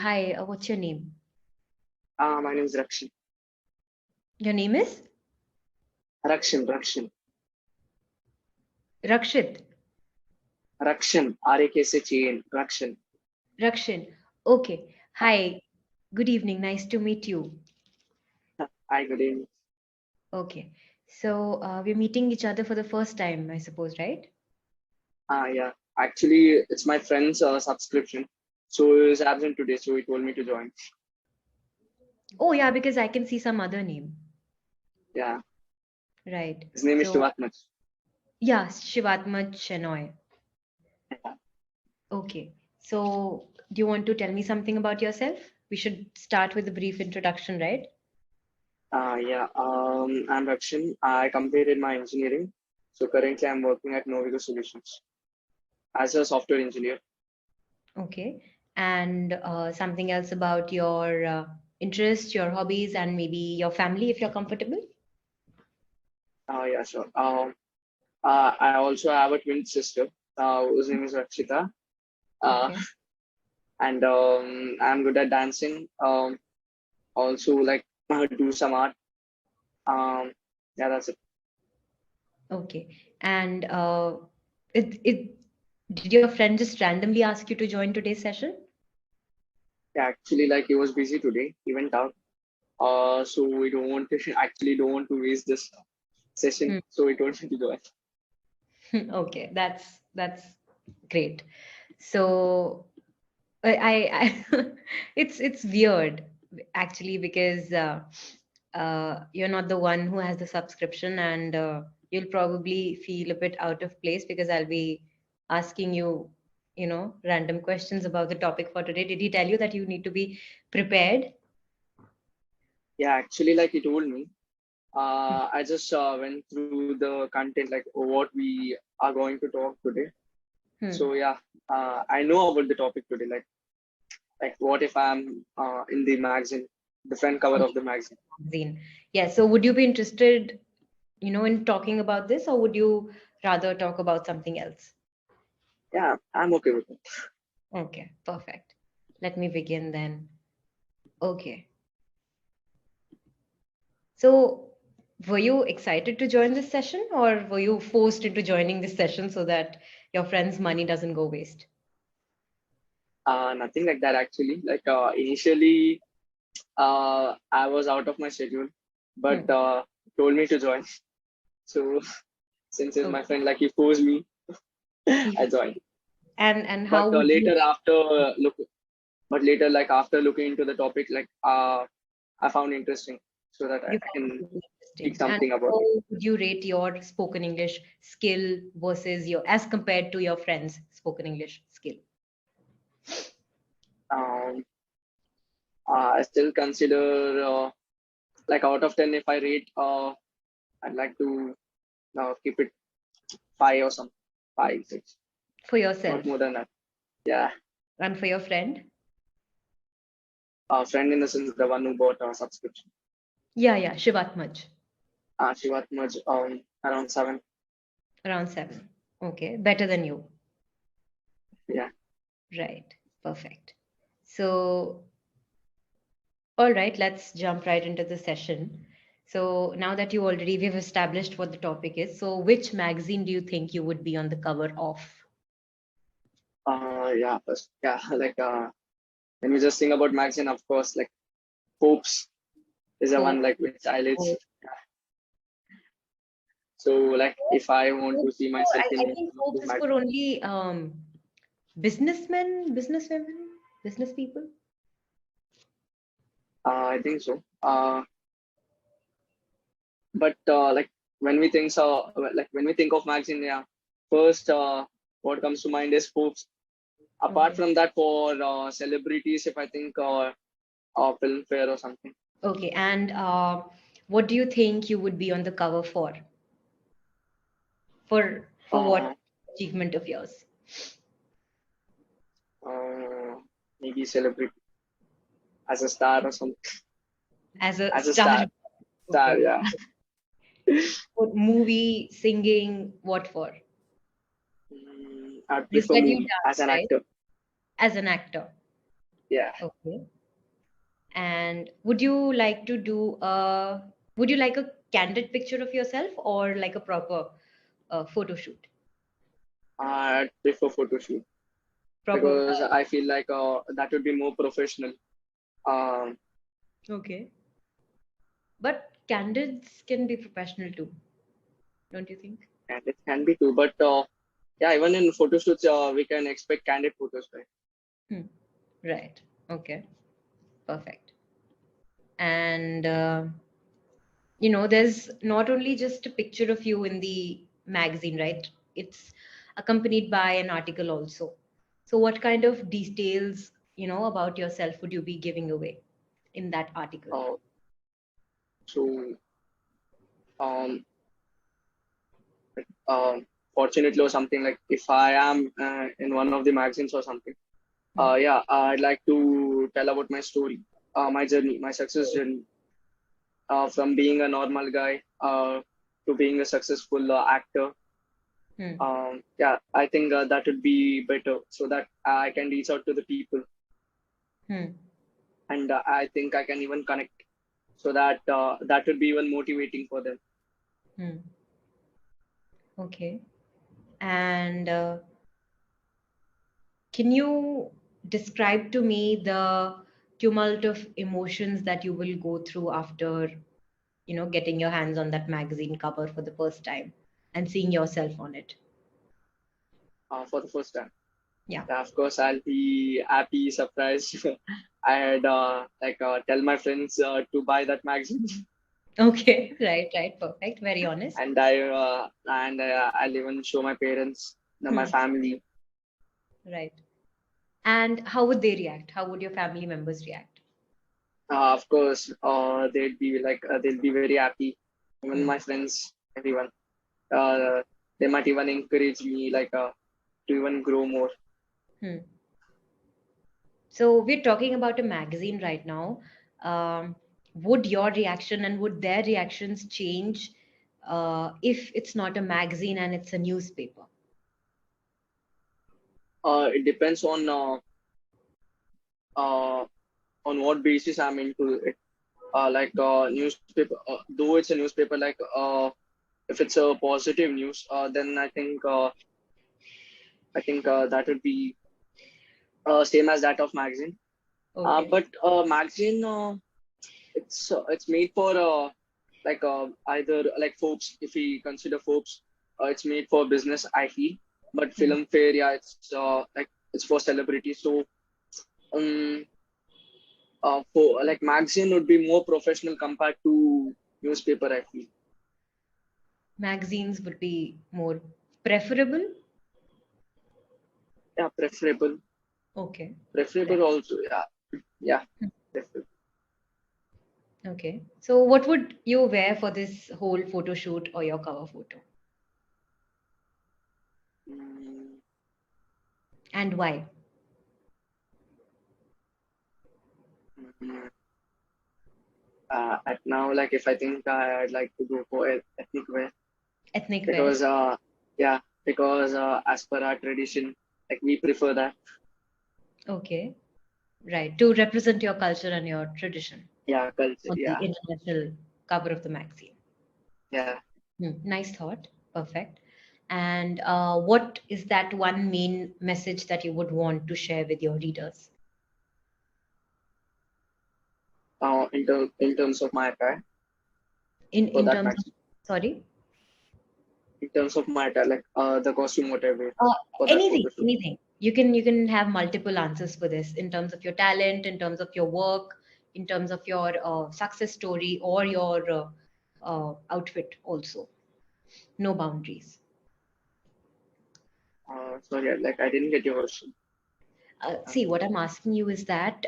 Hi, what's your name? My name is Rakshan. Your name is Rakshan. Rakshit. Rakshan. Rakshan. Rakshan. Rakshin. Okay. Hi. Good evening. Nice to meet you. Hi, good evening. Okay. So we're meeting each other for the first time, I suppose, right? Yeah. Actually, it's my friend's subscription. So he was absent today, so he told me to join. Oh, yeah, because I can see some other name. Yeah. Right. His name is So, Shivatmach. yeah, Shivatma Chenoy. Yeah. Okay. So, do you want to tell me something about yourself? We should start with a brief introduction, right? Yeah. I'm Rakshan. I completed my engineering. So currently I'm working at Novigo Solutions as a software engineer. Okay. And something else about your interests, your hobbies, and maybe your family, if you're comfortable? Yeah, sure. I also have a twin sister whose name is Rakshita. Uh, Okay. and I'm good at dancing. Also like do some art. Um, yeah, that's it. Okay. And did your friend just randomly ask you to join today's session? Yeah, actually, like he was busy today. He went out. So we don't want to actually don't want to waste this session. Hmm. So he told me to join. Okay, that's great. So it's weird actually because you're not the one who has the subscription, and you'll probably feel a bit out of place because I'll be asking you, random questions about the topic for today. Did he tell you that you need to be prepared? Yeah, actually, like he told me. I just went through the content, like what we are going to talk today. Hmm. So yeah, I know about the topic today. Like what if I'm in the magazine, the front cover On of the magazine. the magazine. Yeah. So would you be interested, in talking about this, or would you rather talk about something else? Yeah, I'm okay with it. Okay, perfect. Let me begin then. Okay. So, were you excited to join this session, or were you forced into joining this session so that your friend's money doesn't go waste? Nothing like that actually. Like initially, I was out of my schedule, but Hmm. told me to join. So since he's my Okay. friend, like he forced me, I He- joined. and But how would you? later, after but later, like after looking into the topic, like I found interesting, so that I You found can it really speak interesting. And something about how it. would you rate your spoken English skill versus your, as compared to your friend's spoken English skill? Um, I still consider like out of 10, if I rate, I'd like to keep it 5 or something, 5, 6, For not more yourself than that. Yeah, and for your friend? friend in the sense the one who bought a subscription. Yeah, yeah, Shivatmaj, She was much around 7. around 7. Okay, better than you. Yeah. Right, perfect. So, all right, let's jump right into the session. So, now that we've established what the topic is, so which magazine do you think you would be on the cover of? Yeah. Yeah. Like when we just think about magazine, of course, like Popes is the one For like which highlights. So like if I want to see myself I in think one of Forbes the is for magazine, only businessmen, businesswomen, business people. I think so. But like when we think of magazine, yeah, first what comes to mind is Popes. Apart Okay. from that, for celebrities, if I think film fair or something. Okay, and what do you think you would be on the cover for? For what Uh, achievement of yours? uh, Maybe celebrity as a star or something. As a As a star. star, Okay. yeah. What movie, singing, what for? I You prefer said you movie as dance, an right? actor. As an actor. Yeah. Okay. And would you like a candid picture of yourself or like a proper photo shoot? I prefer photo shoot Proper. because I feel like that would be more professional. Um, Okay. But candids can be professional too, don't you think? and it can be too, but yeah, even in photo shoots, we can expect candid photos, right? Hmm. Right. Okay. Perfect. And there's not only just a picture of you in the magazine, right? It's accompanied by an article also. So what kind of details, about yourself would you be giving away in that article? Uh, so, um, fortunately, or something like if I am in one of the magazines or something, Hmm. yeah, I'd like to tell about my story, my journey, my success journey, from being a normal guy to being a successful actor. Hmm. Yeah, I think that would be better so that I can reach out to the people, Hmm. and I think I can even connect so that that would be even motivating for them. Hmm. Okay. And can you describe to me the tumult of emotions that you will go through after, getting your hands on that magazine cover for the first time and seeing yourself on it? For the first time. Yeah. Yeah, of course, I'll be happy, surprised. I had tell my friends to buy that magazine, Okay. Right, right. Perfect. Very honest. I'll even show my parents, my Hmm. family. Right. And how would they react? How would your family members react? Of course, they'll be very happy. Even Hmm. my friends, everyone. Uh, they might even encourage me to even grow more. Hmm. So we're talking about a magazine right now. Would your reaction and would their reactions change if it's not a magazine and it's a newspaper? It depends uh, on what basis I'm into it. Newspaper, though it's a newspaper, if it's a positive news, then I think that would be same as that of magazine. Okay. But magazine, it's made for either like Forbes. If we consider Forbes, it's made for business, I feel. But Hmm. film fair, yeah, it's for celebrity. So um, for like magazine would be more professional compared to newspaper, I feel. Magazines would be more preferable. Yeah, preferable. Okay. Right. Preferable also, yeah. Yeah, preferable. Okay. So what would you wear for this whole photo shoot or your cover photo? Mm, And why? mm, at now, like if I think I'd like to go for ethnic wear Ethnic wear. because yeah, because as per our tradition, like we prefer that. Okay. Right. To represent your culture and your tradition Yeah, culture. on the Yeah, international cover of the magazine. yeah. Nice thought. Perfect. And what is that one main message that you would want to share with your readers? In terms of my attire for In that terms of, magazine, sorry, in terms of my attire, the costume what I wear uh, for that anything, photo shoot. anything. You can have multiple answers for this in terms of your talent, in terms of your work, in terms of your success story, or your outfit also. No boundaries. Sorry, like I didn't get your question. Uh, See, what I'm asking you is that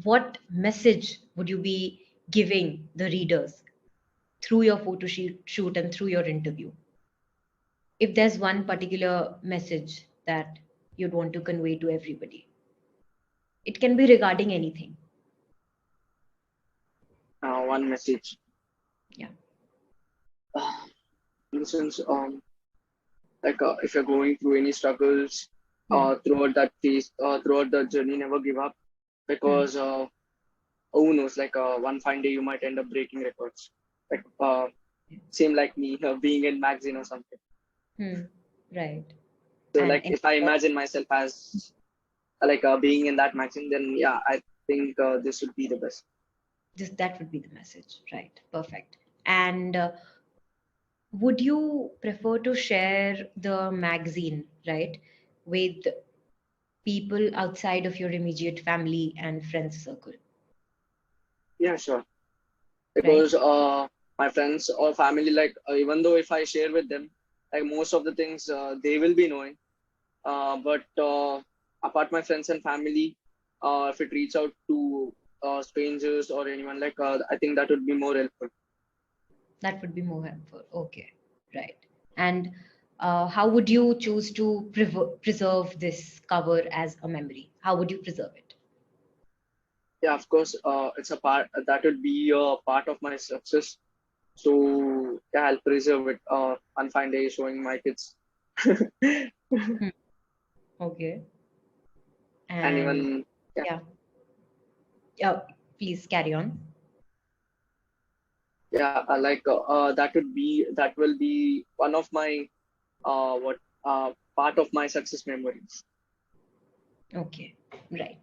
what message would you be giving the readers through your shoot and through your interview? If there's one particular message that you'd want to convey to everybody, it can be regarding anything. one message. Yeah. In the sense, if you're going through any struggles, Hmm. throughout that phase, throughout the journey, never give up, Hmm. because who knows, like one fine day you might end up breaking records. Like same like me being in magazine or something. Hmm. Right. So And like if I imagine myself as like being in that magazine, then yeah, I think this would be the best. just that would be the message, right? Perfect. And would you prefer to share the magazine, right, with people outside of your immediate family and friends circle, Yeah, sure. right? Because my friends or family, like even though if I share with them, like most of the things they will be knowing, but apart my friends and family, if it reach out to strangers or anyone, like I think that would be more helpful. That would be more helpful. Okay, right. And how would you choose to preserve this cover as a memory? How would you preserve it? Yeah, of course, it's a part that would be a part of my success. So yeah, I'll preserve it. One fine day, showing my kids, and Hmm. Okay. And even yeah, yeah, yeah, please carry on. yeah, that will be one of my what part of my success memories. Okay, right.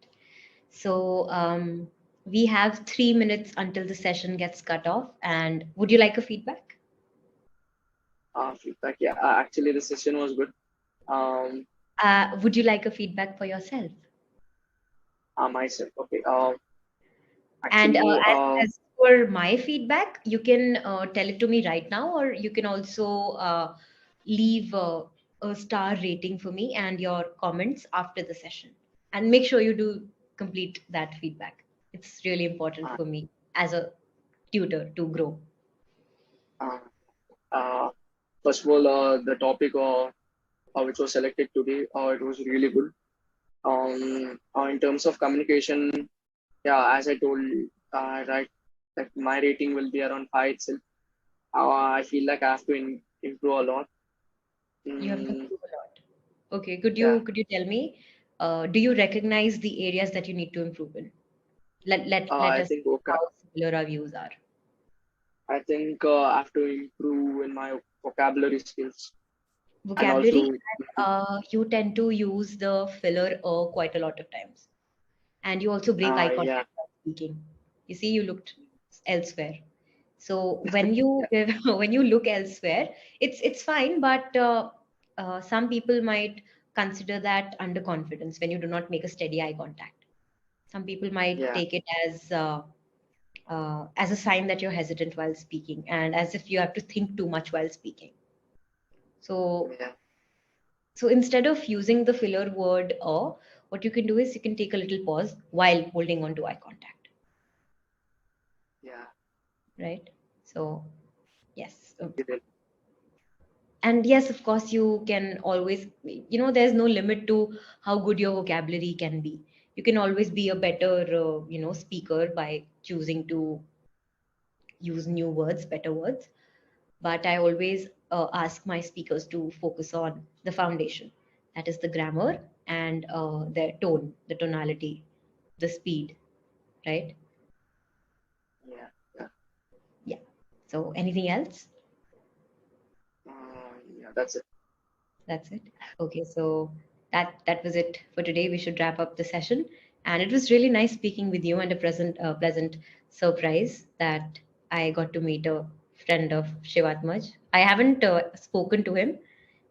So we have 3 minutes until the session gets cut off. And would you like a feedback? Feedback. Yeah, actually, the session was good. Um, Would you like a feedback for yourself? myself. Okay. And Actually, as for my feedback, you can tell it to me right now, or you can also leave a star rating for me and your comments after the session. And make sure you do complete that feedback. It's really important uh, for me as a tutor to grow. uh, uh, first of all, the topic which was selected today, it was really good. In terms of communication, yeah, as I told, right, like my rating will be around 5 itself. I feel like I have to improve a lot. You have to Mm, improve a lot. Okay, could yeah, you tell me, do you recognize the areas that you need to improve in? Let I us think see how similar our views are. I think I have to improve in my vocabulary skills, and Vocabulary, also, you tend to use the filler quite a lot of times, and you also break eye yeah, contact while speaking. You see, you looked elsewhere. So when you yeah, when you look elsewhere, it's fine, but some people might consider that underconfidence when you do not make a steady eye contact. Some people might yeah, take it as a sign that you're hesitant while speaking, and as if you have to think too much while speaking. So yeah, So instead of using the filler word or, what you can do is you can take a little pause while holding on to eye contact, yeah. right? So yes. Get it. And yes, of course, you can always, there's no limit to how good your vocabulary can be. You can always be a better, speaker by choosing to use new words, better words. But I always ask my speakers to focus on the foundation. That is the grammar and their tone, the tonality, the speed, right? Yeah, yeah. Yeah. So anything else? Yeah, that's it. That's it. Okay, so that was it for today. We should wrap up the session, and it was really nice speaking with you, and a pleasant surprise that I got to meet a friend of Shivatmaj. I haven't spoken to him,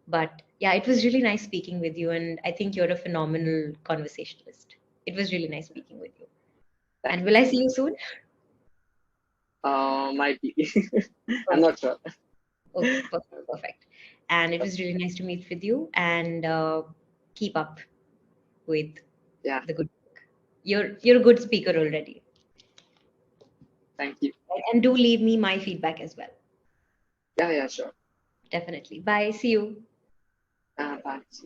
but yeah, it was really nice speaking with you, and I think you're a phenomenal conversationalist. It was really nice speaking with you. And Thank will you I so see you much. soon? Might be. I'm Okay, not sure. okay, perfect, perfect. And it was really nice to meet with you, and keep up with Yeah, the good work. You're a good speaker already. thank you. And do leave me my feedback as well. Yeah, yeah, sure. Definitely. Bye. See you. Bye. See